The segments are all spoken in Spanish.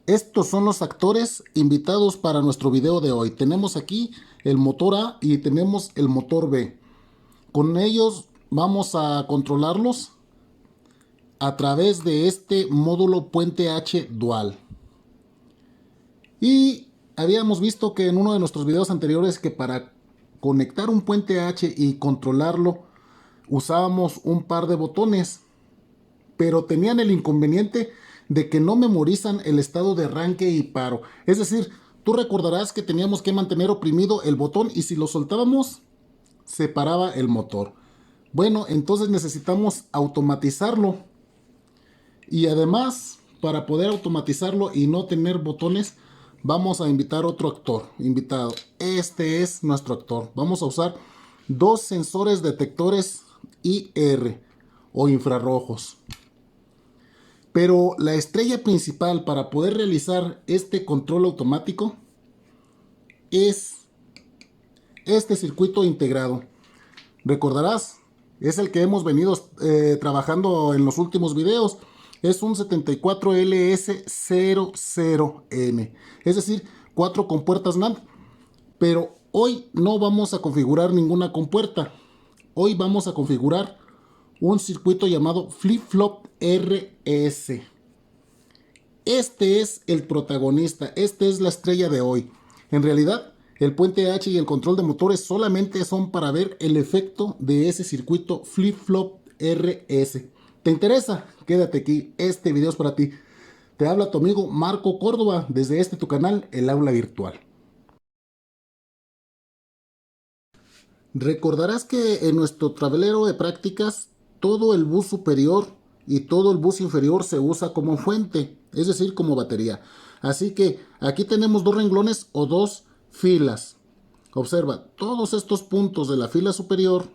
Estos son los actores invitados para nuestro video de hoy. Tenemos aquí el motor A y tenemos el motor B. Con ellos vamos a controlarlos a través de este módulo Puente H dual. Y habíamos visto que en uno de nuestros videos anteriores que para conectar un puente H y controlarlo usábamos un par de botones, pero tenían el inconveniente de que no memorizan el estado de arranque y paro. Es decir, tú recordarás que teníamos que mantener oprimido el botón y si lo soltábamos, se paraba el motor. Bueno, entonces necesitamos automatizarlo. Y además, para poder automatizarlo y no tener botones, vamos a invitar otro actor invitado. Este es nuestro actor. Vamos a usar dos sensores detectores IR o infrarrojos. Pero la estrella principal para poder realizar este control automático es este circuito integrado. Recordarás, es el que hemos venido trabajando en los últimos videos. Es un 74LS00M, es decir, 4 compuertas NAND. Pero hoy no vamos a configurar ninguna compuerta. Hoy vamos a configurar un circuito llamado Flip-Flop RS. Este es el protagonista, esta es la estrella de hoy. En realidad, el puente H y el control de motores solamente son para ver el efecto de ese circuito Flip-Flop RS. ¿Te interesa? Quédate aquí, este video es para ti. Te habla tu amigo Marco Córdoba desde tu canal, El Aula Virtual. Recordarás que en nuestro tablero de prácticas todo el bus superior y todo el bus inferior se usa como fuente, es decir, como batería. Así que aquí tenemos dos renglones o dos filas. Observa, todos estos puntos de la fila superior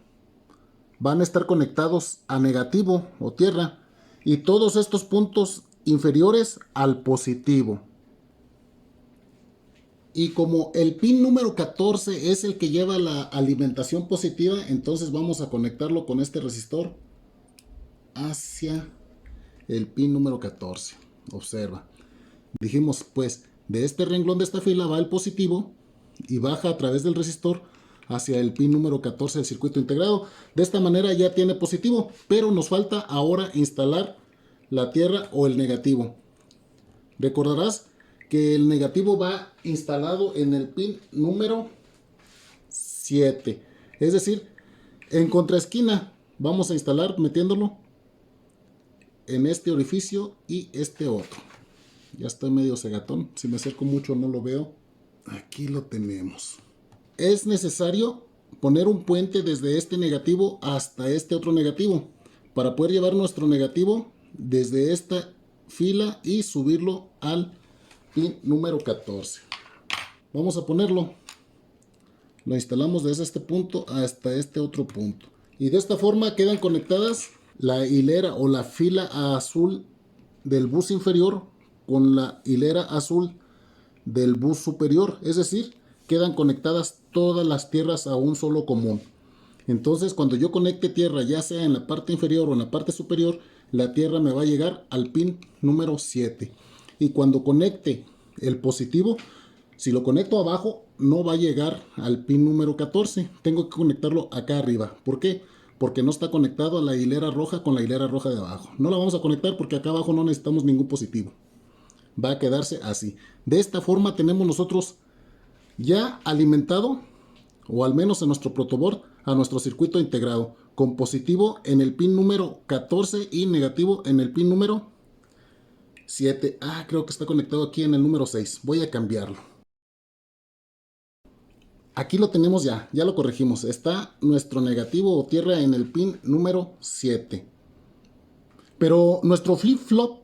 van a estar conectados a negativo o tierra y todos estos puntos inferiores al positivo. Y como el pin número 14 es el que lleva la alimentación positiva, entonces vamos a conectarlo con este resistor hacia el pin número 14. Observa. Dijimos pues, de este renglón de esta fila va el positivo y baja a través del resistor hacia el pin número 14 del circuito integrado. De esta manera ya tiene positivo, pero nos falta ahora instalar la tierra o el negativo. Recordarás que el negativo va instalado en el pin número 7. Es decir, en contraesquina vamos a instalar metiéndolo en este orificio y este otro. Ya estoy medio cegatón. Si me acerco mucho no lo veo. Aquí lo tenemos. Es necesario poner un puente desde este negativo hasta este otro negativo para poder llevar nuestro negativo desde esta fila y subirlo al pin número 14. Vamos a ponerlo. Lo instalamos desde este punto hasta este otro punto. Y de esta forma quedan conectadas la hilera o la fila azul del bus inferior con la hilera azul del bus superior. Es decir, quedan conectadas todas las tierras a un solo común. Entonces cuando yo conecte tierra, ya sea en la parte inferior o en la parte superior, la tierra me va a llegar al pin número 7. Y cuando conecte el positivo, si lo conecto abajo, no va a llegar al pin número 14. Tengo que conectarlo acá arriba. ¿Por qué? Porque no está conectado a la hilera roja con la hilera roja de abajo. No la vamos a conectar porque acá abajo no necesitamos ningún positivo. Va a quedarse así. De esta forma tenemos nosotros ya alimentado, o al menos en nuestro protoboard, a nuestro circuito integrado, con positivo en el pin número 14 y negativo en el pin número 7. Creo que está conectado aquí en el número 6. Voy a cambiarlo. Aquí lo tenemos ya lo corregimos. Está nuestro negativo o tierra en el pin número 7. Pero nuestro flip-flop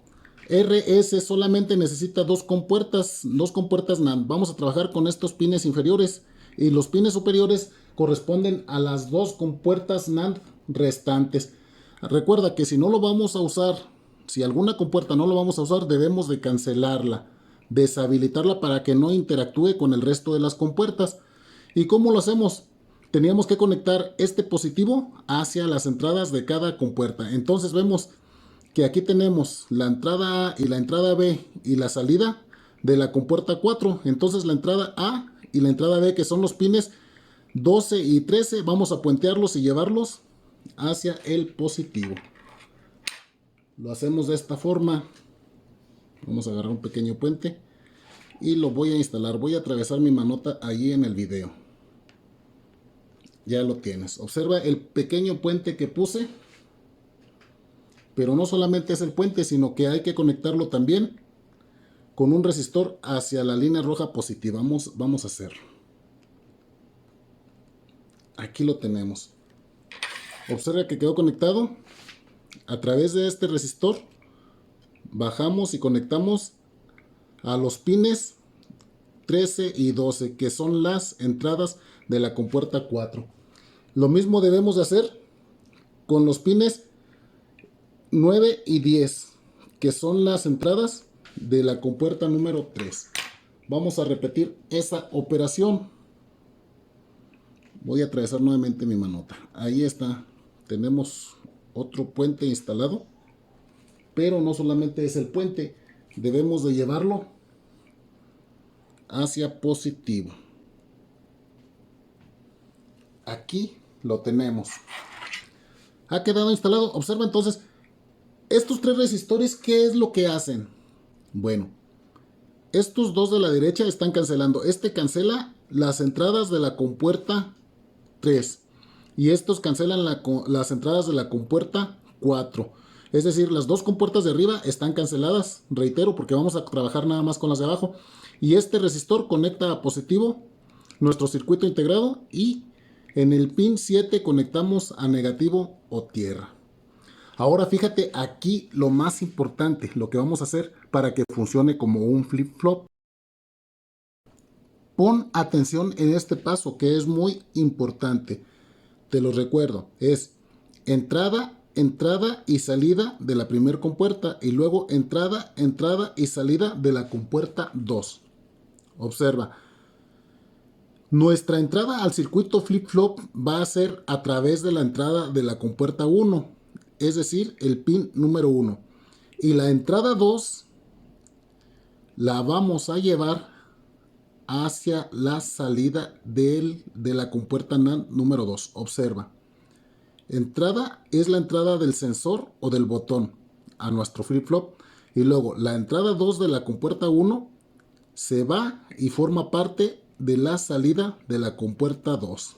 RS solamente necesita dos compuertas NAND. Vamos a trabajar con estos pines inferiores y los pines superiores corresponden a las dos compuertas NAND restantes. Recuerda que si no lo vamos a usar, si alguna compuerta no lo vamos a usar, debemos de cancelarla, deshabilitarla para que no interactúe con el resto de las compuertas. ¿Y cómo lo hacemos? Teníamos que conectar este positivo hacia las entradas de cada compuerta. Entonces vemos que aquí tenemos la entrada A y la entrada B y la salida de la compuerta 4. Entonces la entrada A y la entrada B, que son los pines 12 y 13, vamos a puentearlos y llevarlos hacia el positivo. Lo hacemos de esta forma. Vamos a agarrar un pequeño puente y lo voy a instalar. Voy a atravesar mi manota allí en el video. Ya lo tienes. Observa el pequeño puente que puse. Pero no solamente es el puente, sino que hay que conectarlo también con un resistor hacia la línea roja positiva. Vamos a hacerlo. Aquí lo tenemos. Observa que quedó conectado. A través de este resistor bajamos y conectamos a los pines 13 y 12, que son las entradas de la compuerta 4. Lo mismo debemos de hacer con los pines 9 y 10, que son las entradas de la compuerta número 3. Vamos a repetir esa operación. Voy a atravesar nuevamente mi manota. Ahí está. Tenemos otro puente instalado. Pero no solamente es el puente. Debemos de llevarlo hacia positivo. Aquí lo tenemos. Ha quedado instalado. Observa entonces. Estos tres resistores, ¿qué es lo que hacen? Bueno, estos dos de la derecha están cancelando. Este cancela las entradas de la compuerta 3. Y estos cancelan las entradas de la compuerta 4. Es decir, las dos compuertas de arriba están canceladas. Reitero, porque vamos a trabajar nada más con las de abajo. Y este resistor conecta a positivo nuestro circuito integrado. Y en el pin 7 conectamos a negativo o tierra. Ahora fíjate aquí lo más importante, lo que vamos a hacer para que funcione como un flip-flop. Pon atención en este paso que es muy importante. Te lo recuerdo, es entrada, entrada y salida de la primera compuerta y luego entrada, entrada y salida de la compuerta 2. Observa, nuestra entrada al circuito flip-flop va a ser a través de la entrada de la compuerta 1. Es decir, el pin número 1. Y la entrada 2 la vamos a llevar hacia la salida de la compuerta NAND número 2. Observa. Entrada es la entrada del sensor o del botón a nuestro flip-flop. Y luego la entrada 2 de la compuerta 1 se va y forma parte de la salida de la compuerta 2.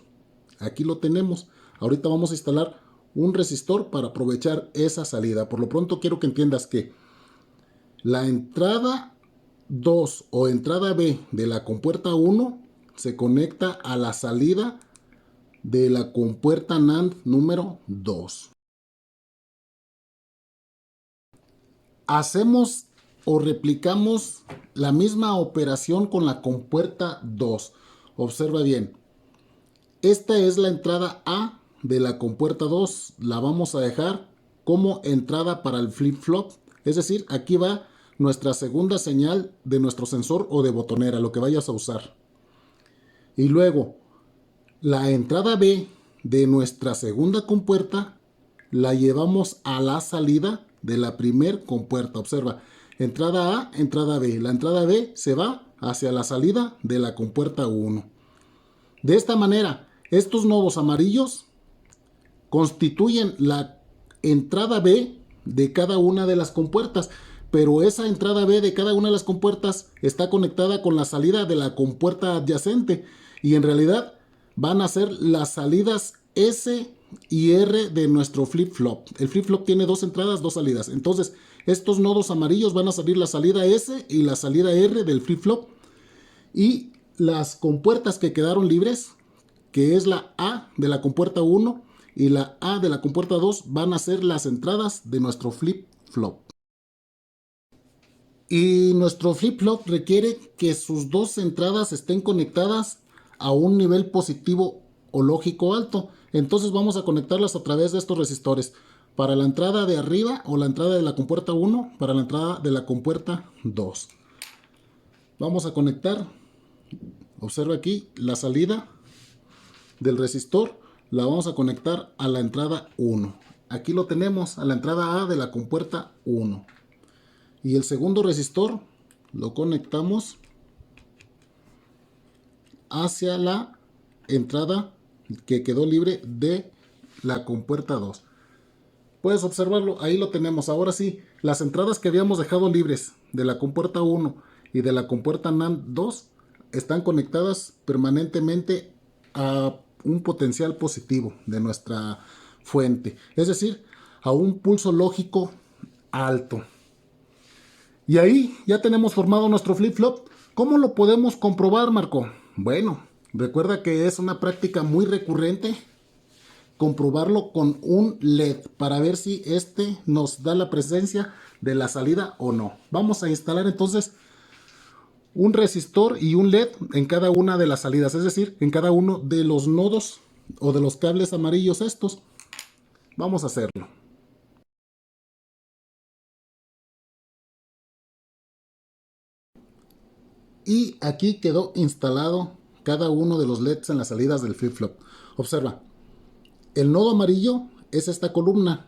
Aquí lo tenemos. Ahorita vamos a instalar un resistor para aprovechar esa salida. Por lo pronto quiero que entiendas que la entrada 2 o entrada B de la compuerta 1 se conecta a la salida de la compuerta NAND número 2. Hacemos o replicamos la misma operación con la compuerta 2. Observa bien. Esta es la entrada A de la compuerta 2. La vamos a dejar como entrada para el flip-flop. Es decir, aquí va nuestra segunda señal de nuestro sensor o de botonera, lo que vayas a usar. Y luego, la entrada B de nuestra segunda compuerta la llevamos a la salida de la primer compuerta. Observa, entrada A, entrada B. La entrada B se va hacia la salida de la compuerta 1. De esta manera, estos nodos amarillos constituyen la entrada B de cada una de las compuertas, pero esa entrada B de cada una de las compuertas está conectada con la salida de la compuerta adyacente y en realidad van a ser las salidas S y R de nuestro flip-flop. El flip-flop tiene dos entradas, dos salidas. Entonces, estos nodos amarillos van a salir la salida S y la salida R del flip-flop y las compuertas que quedaron libres, que es la A de la compuerta 1 y la A de la compuerta 2, van a ser las entradas de nuestro flip-flop. Y nuestro flip-flop requiere que sus dos entradas estén conectadas a un nivel positivo o lógico alto. Entonces vamos a conectarlas a través de estos resistores. Para la entrada de arriba o la entrada de la compuerta 1, para la entrada de la compuerta 2. Vamos a conectar, observa aquí, la salida del resistor la vamos a conectar a la entrada 1. Aquí lo tenemos, a la entrada A de la compuerta 1. Y el segundo resistor lo conectamos hacia la entrada que quedó libre de la compuerta 2. Puedes observarlo, ahí lo tenemos. Ahora sí, las entradas que habíamos dejado libres de la compuerta 1 y de la compuerta NAND 2 están conectadas permanentemente a un potencial positivo de nuestra fuente, es decir, a un pulso lógico alto. Y ahí ya tenemos formado nuestro flip-flop. ¿Cómo lo podemos comprobar, Marco? Bueno, recuerda que es una práctica muy recurrente comprobarlo con un LED para ver si este nos da la presencia de la salida o no. Vamos a instalar entonces un resistor y un LED en cada una de las salidas, es decir, en cada uno de los nodos o de los cables amarillos estos. Vamos a hacerlo. Y aquí quedó instalado cada uno de los LEDs en las salidas del flip-flop. Observa, el nodo amarillo es esta columna,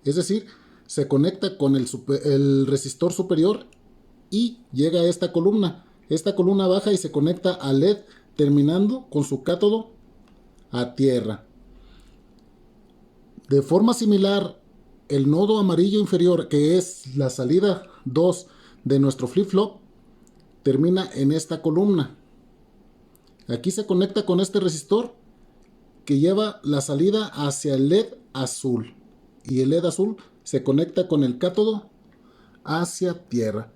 es decir, se conecta con el resistor superior y llega a esta columna. Esta columna baja y se conecta al LED terminando con su cátodo a tierra. De forma similar, el nodo amarillo inferior, que es la salida 2 de nuestro flip-flop, termina en esta columna. Aquí se conecta con este resistor que lleva la salida hacia el LED azul. Y el LED azul se conecta con el cátodo hacia tierra.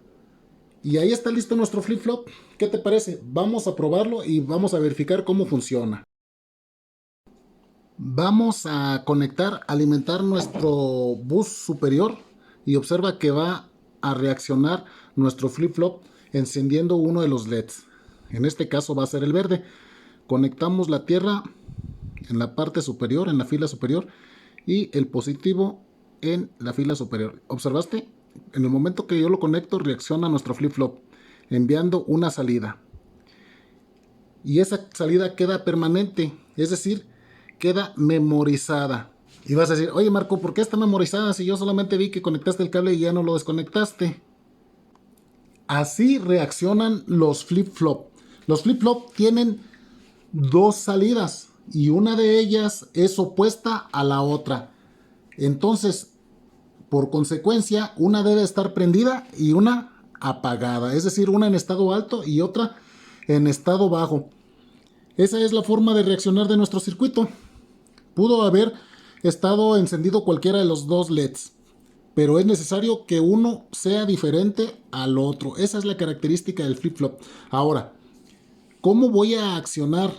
Y ahí está listo nuestro flip-flop. ¿Qué te parece? Vamos a probarlo y vamos a verificar cómo funciona. Vamos a conectar, alimentar nuestro bus superior y observa que va a reaccionar nuestro flip-flop encendiendo uno de los LEDs. En este caso va a ser el verde. Conectamos la tierra en la parte superior, en la fila superior, y el positivo en la fila superior. ¿Observaste? En el momento que yo lo conecto, reacciona nuestro flip-flop, enviando una salida. Y esa salida queda permanente, es decir, queda memorizada. Y vas a decir, oye Marco, ¿por qué está memorizada si yo solamente vi que conectaste el cable y ya no lo desconectaste? Así reaccionan los flip-flop. Los flip-flop tienen dos salidas y una de ellas es opuesta a la otra. Entonces, por consecuencia, una debe estar prendida y una apagada. Es decir, una en estado alto y otra en estado bajo. Esa es la forma de reaccionar de nuestro circuito. Pudo haber estado encendido cualquiera de los dos LEDs, pero es necesario que uno sea diferente al otro. Esa es la característica del flip-flop. Ahora, ¿cómo voy a accionar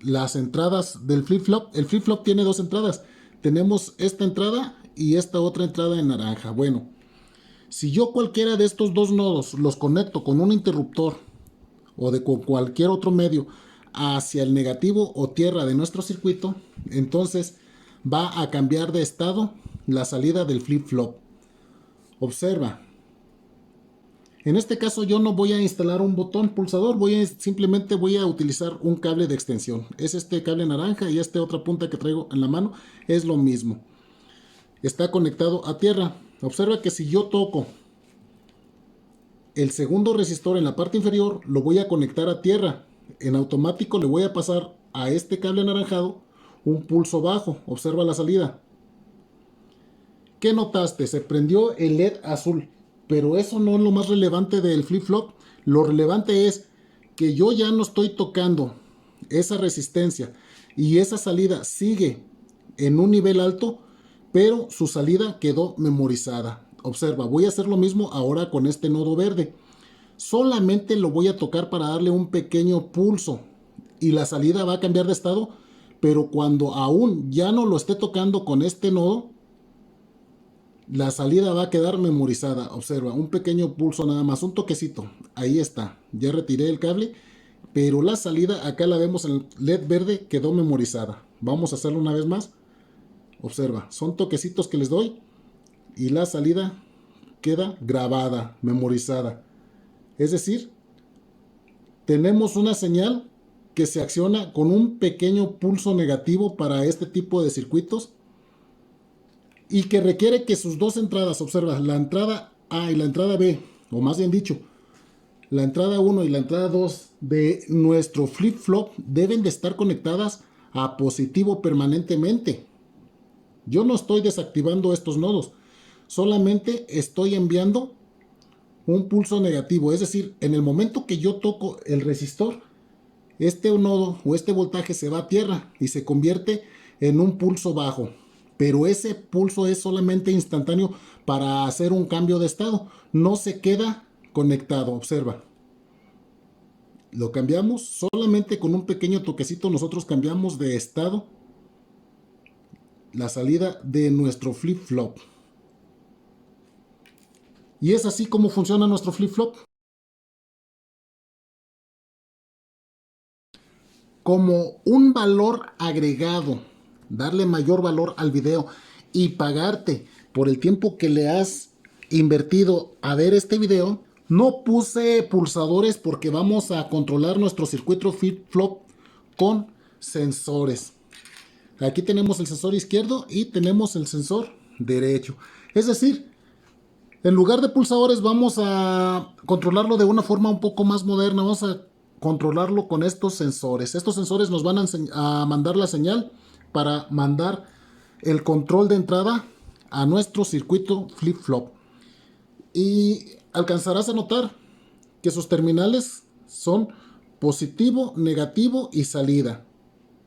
las entradas del flip-flop? El flip-flop tiene dos entradas. Tenemos esta entrada y esta otra entrada en naranja. Bueno, si yo cualquiera de estos dos nodos los conecto con un interruptor o con cualquier otro medio hacia el negativo o tierra de nuestro circuito, entonces va a cambiar de estado la salida del flip-flop. Observa. En este caso yo no voy a instalar un botón pulsador, simplemente voy a utilizar un cable de extensión. Es este cable naranja y esta otra punta que traigo en la mano es lo mismo. Está conectado a tierra. Observa que si yo toco el segundo resistor en la parte inferior, lo voy a conectar a tierra. En automático le voy a pasar a este cable anaranjado un pulso bajo. Observa la salida. ¿Qué notaste? Se prendió el LED azul. Pero eso no es lo más relevante del flip-flop. Lo relevante es que yo ya no estoy tocando esa resistencia y esa salida sigue en un nivel alto, pero su salida quedó memorizada. Observa, voy a hacer lo mismo ahora con este nodo verde. Solamente lo voy a tocar para darle un pequeño pulso y la salida va a cambiar de estado, pero cuando aún ya no lo esté tocando con este nodo, la salida va a quedar memorizada. Observa, un pequeño pulso nada más, un toquecito. Ahí está. Ya retiré el cable, pero la salida acá la vemos en el LED verde, quedó memorizada. Vamos a hacerlo una vez más. Observa, son toquecitos que les doy y la salida queda grabada, memorizada. Es decir, tenemos una señal que se acciona con un pequeño pulso negativo para este tipo de circuitos y que requiere que sus dos entradas, observa, la entrada A y la entrada B, o más bien dicho, la entrada 1 y la entrada 2 de nuestro flip-flop deben de estar conectadas a positivo permanentemente. Yo no estoy desactivando estos nodos, solamente estoy enviando un pulso negativo. Es decir, en el momento que yo toco el resistor, este nodo o este voltaje se va a tierra y se convierte en un pulso bajo. Pero ese pulso es solamente instantáneo para hacer un cambio de estado. No se queda conectado, observa. Lo cambiamos solamente con un pequeño toquecito. Nosotros cambiamos de estado la salida de nuestro flip-flop. Y es así como funciona nuestro flip-flop. Como un valor agregado, darle mayor valor al video y pagarte por el tiempo que le has invertido a ver este video, no puse pulsadores porque vamos a controlar nuestro circuito flip-flop con sensores. Aquí tenemos el sensor izquierdo y tenemos el sensor derecho. Es decir, en lugar de pulsadores vamos a controlarlo de una forma un poco más moderna. Vamos a controlarlo con estos sensores. Estos sensores nos van a mandar la señal para mandar el control de entrada a nuestro circuito flip-flop. Y alcanzarás a notar que sus terminales son positivo, negativo y salida.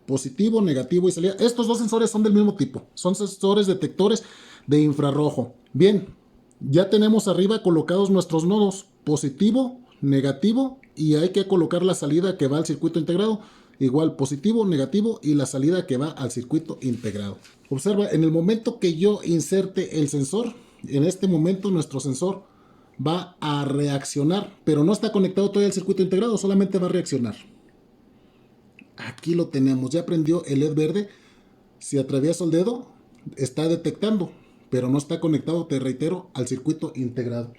Positivo, negativo y salida. Estos dos sensores son del mismo tipo. Son sensores detectores de infrarrojo. Bien, ya tenemos arriba colocados nuestros nodos positivo, negativo y hay que colocar la salida que va al circuito integrado. Igual positivo, negativo y la salida que va al circuito integrado. Observa, en el momento que yo inserte el sensor, en este momento nuestro sensor va a reaccionar, pero no está conectado todavía al circuito integrado, solamente va a reaccionar. Aquí lo tenemos, ya prendió el LED verde. Si atravieso el dedo, está detectando, pero no está conectado, te reitero, al circuito integrado.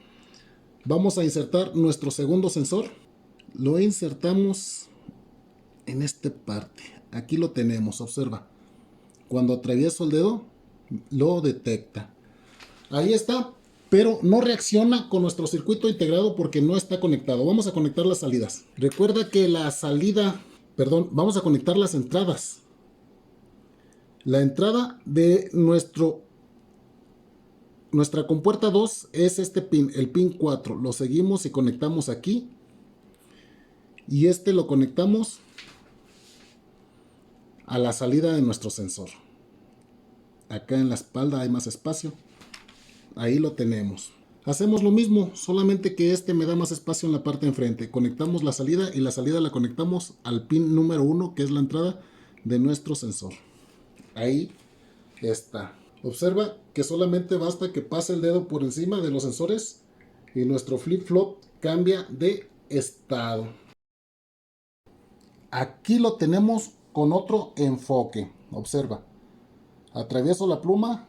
Vamos a insertar nuestro segundo sensor. Lo insertamos en esta parte. Aquí lo tenemos, observa. Cuando atravieso el dedo, lo detecta. Ahí está, pero no reacciona con nuestro circuito integrado porque no está conectado. Vamos a conectar las salidas. Recuerda que la salida, vamos a conectar las entradas. La entrada de nuestra compuerta 2 es este pin, el pin 4. Lo seguimos y conectamos aquí. Y este lo conectamos a la salida de nuestro sensor. Acá en la espalda hay más espacio. Ahí lo tenemos. Hacemos lo mismo, solamente que este me da más espacio en la parte de enfrente. Conectamos la salida y la salida la conectamos al pin número 1, que es la entrada de nuestro sensor. Ahí está. Observa que solamente basta que pase el dedo por encima de los sensores y nuestro flip-flop cambia de estado. Aquí lo tenemos con otro enfoque. Observa. Atravieso la pluma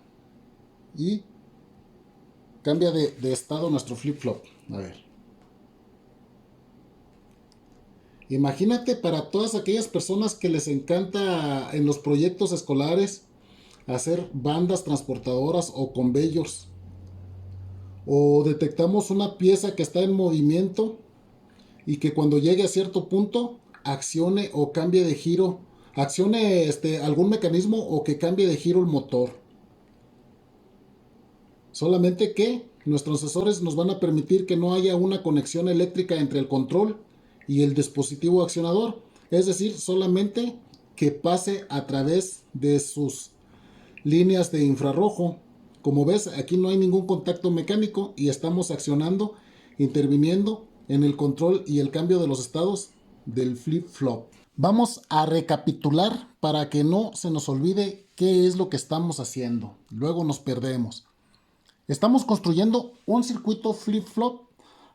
y cambia de estado nuestro flip-flop. A ver. Imagínate para todas aquellas personas que les encanta en los proyectos escolares hacer bandas transportadoras o conveyors. O detectamos una pieza que está en movimiento y que cuando llegue a cierto punto accione o cambie de giro. Accione algún mecanismo o que cambie de giro el motor. Solamente que nuestros sensores nos van a permitir que no haya una conexión eléctrica entre el control y el dispositivo accionador. Es decir, solamente que pase a través de sus líneas de infrarrojo. Como ves, aquí no hay ningún contacto mecánico y estamos accionando, interviniendo en el control y el cambio de los estados del flip-flop. Vamos a recapitular para que no se nos olvide qué es lo que estamos haciendo. Luego nos perdemos. Estamos construyendo un circuito flip-flop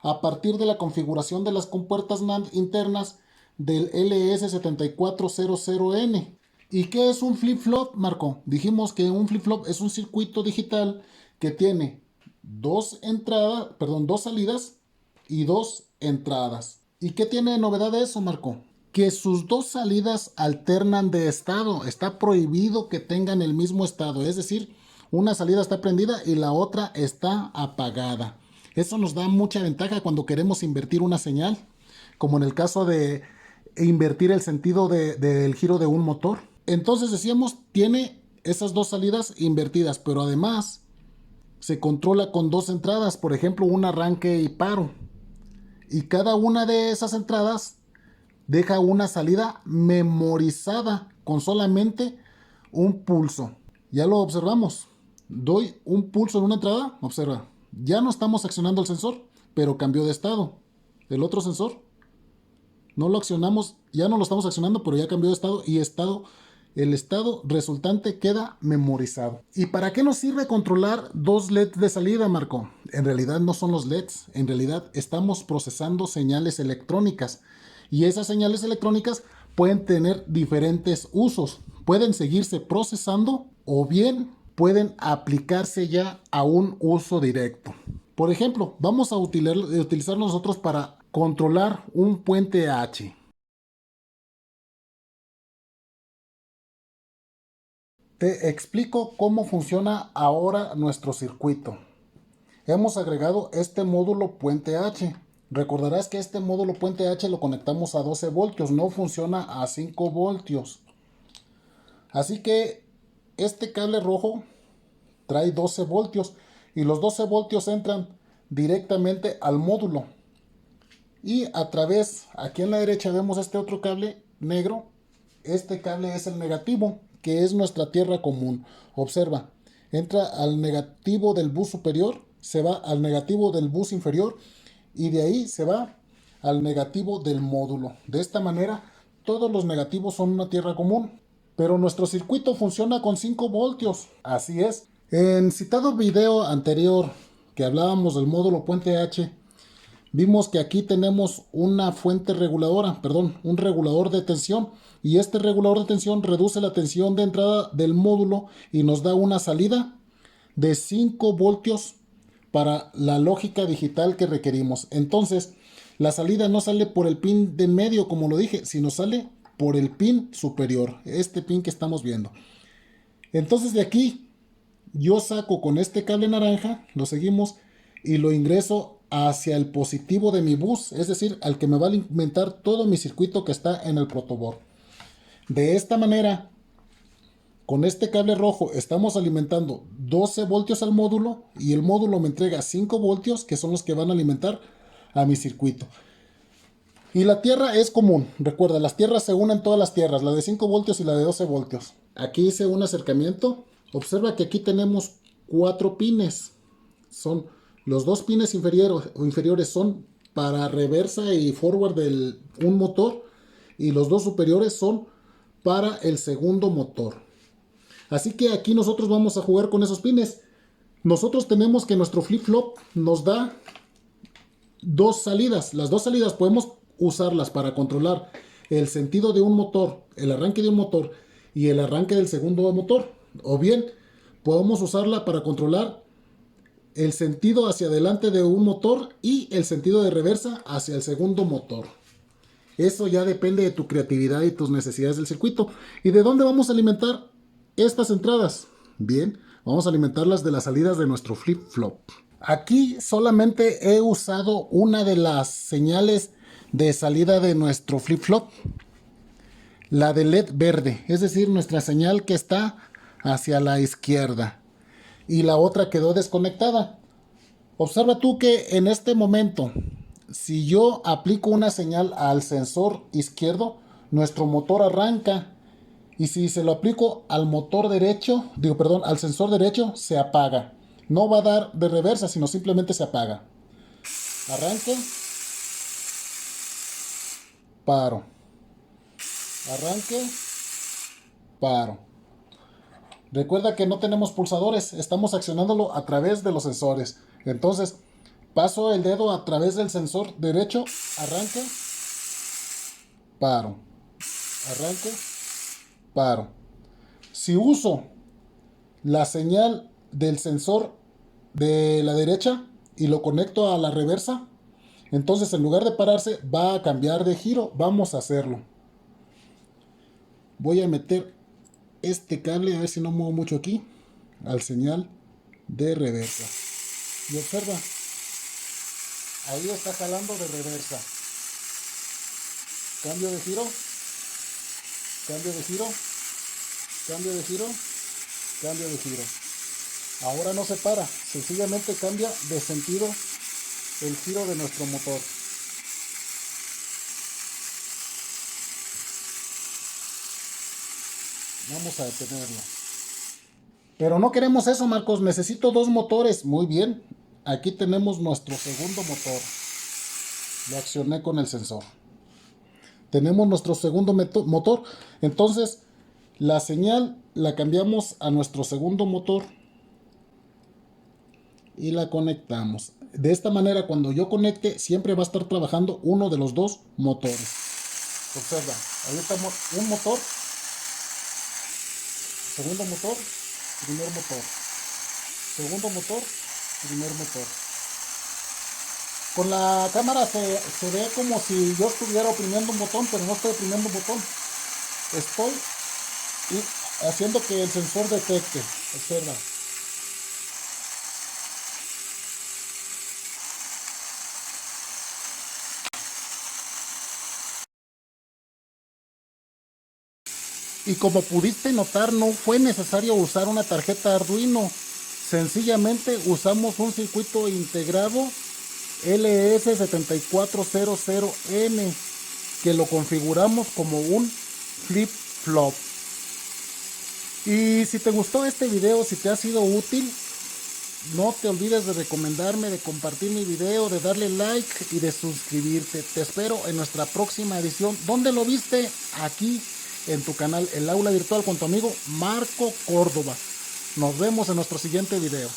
a partir de la configuración de las compuertas NAND internas del LS7400N. ¿Y qué es un flip-flop, Marco? Dijimos que un flip-flop es un circuito digital que tiene dos salidas y dos entradas. ¿Y qué tiene de novedad eso, Marco? Que sus dos salidas alternan de estado. Está prohibido que tengan el mismo estado, es decir, una salida está prendida y la otra está apagada. Eso nos da mucha ventaja cuando queremos invertir una señal, como en el caso de invertir el sentido del giro de un motor. Entonces decíamos, tiene esas dos salidas invertidas, pero además se controla con dos entradas, por ejemplo, un arranque y paro. Y cada una de esas entradas deja una salida memorizada con solamente un pulso. Ya lo observamos. Doy un pulso en una entrada, observa. Ya no estamos accionando el sensor, pero cambió de estado. El otro sensor no lo accionamos, ya no lo estamos accionando, pero ya cambió de estado y el estado resultante queda memorizado. ¿Y para qué nos sirve controlar dos LEDs de salida, Marco? En realidad no son los LEDs, en realidad estamos procesando señales electrónicas. Y esas señales electrónicas pueden tener diferentes usos. Pueden seguirse procesando o bien pueden aplicarse ya a un uso directo. Por ejemplo, vamos a utilizar nosotros para controlar un puente H. Te explico cómo funciona ahora nuestro circuito. Hemos agregado este módulo puente H. Recordarás que este módulo puente H lo conectamos a 12 voltios, no funciona a 5 voltios. Así que este cable rojo trae 12 voltios y los 12 voltios entran directamente al módulo. Y a través, aquí en la derecha vemos este otro cable negro. Este cable es el negativo, que es nuestra tierra común. Observa, entra al negativo del bus superior, se va al negativo del bus inferior y de ahí se va al negativo del módulo. De esta manera, todos los negativos son una tierra común. Pero nuestro circuito funciona con 5 voltios. Así es. En citado video anterior que hablábamos del módulo puente H, vimos que aquí tenemos una fuente reguladora, perdón, un regulador de tensión. Y este regulador de tensión reduce la tensión de entrada del módulo y nos da una salida de 5 voltios para la lógica digital que requerimos. Entonces, la salida no sale por el pin de en medio, como lo dije, sino sale por el pin superior, este pin que estamos viendo. Entonces de aquí yo saco con este cable naranja, lo seguimos y lo ingreso hacia el positivo de mi bus, es decir, al que me va a alimentar todo mi circuito que está en el protoboard. De esta manera, con este cable rojo estamos alimentando 12 voltios al módulo y el módulo me entrega 5 voltios que son los que van a alimentar a mi circuito. Y la tierra es común, recuerda, las tierras se unen todas las tierras, la de 5 voltios y la de 12 voltios. Aquí hice un acercamiento, observa que aquí tenemos 4 pines, son los 2 pines inferiores son para reversa y forward de un motor y los 2 superiores son para el segundo motor. Así que aquí nosotros vamos a jugar con esos pines. Nosotros tenemos que nuestro flip-flop nos da dos salidas. Las dos salidas podemos usarlas para controlar el sentido de un motor, el arranque de un motor y el arranque del segundo motor. O bien podemos usarla para controlar el sentido hacia adelante de un motor y el sentido de reversa hacia el segundo motor. Eso ya depende de tu creatividad y tus necesidades del circuito. ¿Y de dónde vamos a alimentar estas entradas? Bien, vamos a alimentarlas de las salidas de nuestro flip-flop. Aquí solamente he usado una de las señales de salida de nuestro flip-flop, la de LED verde, es decir, nuestra señal que está hacia la izquierda y la otra quedó desconectada. Observa tú que en este momento, si yo aplico una señal al sensor izquierdo, nuestro motor arranca. Y si se lo aplico al motor derecho, al sensor derecho, se apaga. No va a dar de reversa, sino simplemente se apaga. Arranque. Paro. Arranque. Paro. Recuerda que no tenemos pulsadores, estamos accionándolo a través de los sensores. Entonces, paso el dedo a través del sensor derecho, arranque, paro. Arranque, paro. Si uso la señal del sensor de la derecha y lo conecto a la reversa, entonces en lugar de pararse va a cambiar de giro. Vamos a hacerlo. Voy a meter este cable, a ver si no muevo mucho aquí, al señal de reversa. Y observa, Ahí está jalando de reversa. Cambio de giro. Cambio de giro. Cambio de giro. Cambio de giro. Ahora no se para, sencillamente cambia de sentido el giro de nuestro motor. Vamos a detenerlo. Pero no queremos eso, Marcos. Necesito dos motores. Muy bien. Aquí tenemos nuestro segundo motor. Lo accioné con el sensor. Tenemos nuestro segundo motor. Entonces, la señal la cambiamos a nuestro segundo motor. Y la conectamos. De esta manera, cuando yo conecte, siempre va a estar trabajando uno de los dos motores. Observa, ahí estamos, un motor, segundo motor, primer motor, segundo motor, primer motor. Con la cámara se ve como si yo estuviera oprimiendo un botón, pero no estoy oprimiendo un botón. Estoy haciendo que el sensor detecte. Observa. Y como pudiste notar, no fue necesario usar una tarjeta Arduino. Sencillamente usamos un circuito integrado LS7400M que lo configuramos como un flip-flop. Y si te gustó este video, si te ha sido útil, no te olvides de recomendarme, de compartir mi video, de darle like y de suscribirte. Te espero en nuestra próxima edición. ¿Dónde lo viste? Aquí en tu canal El Aula Virtual con tu amigo Marco Córdoba. Nos vemos en nuestro siguiente video.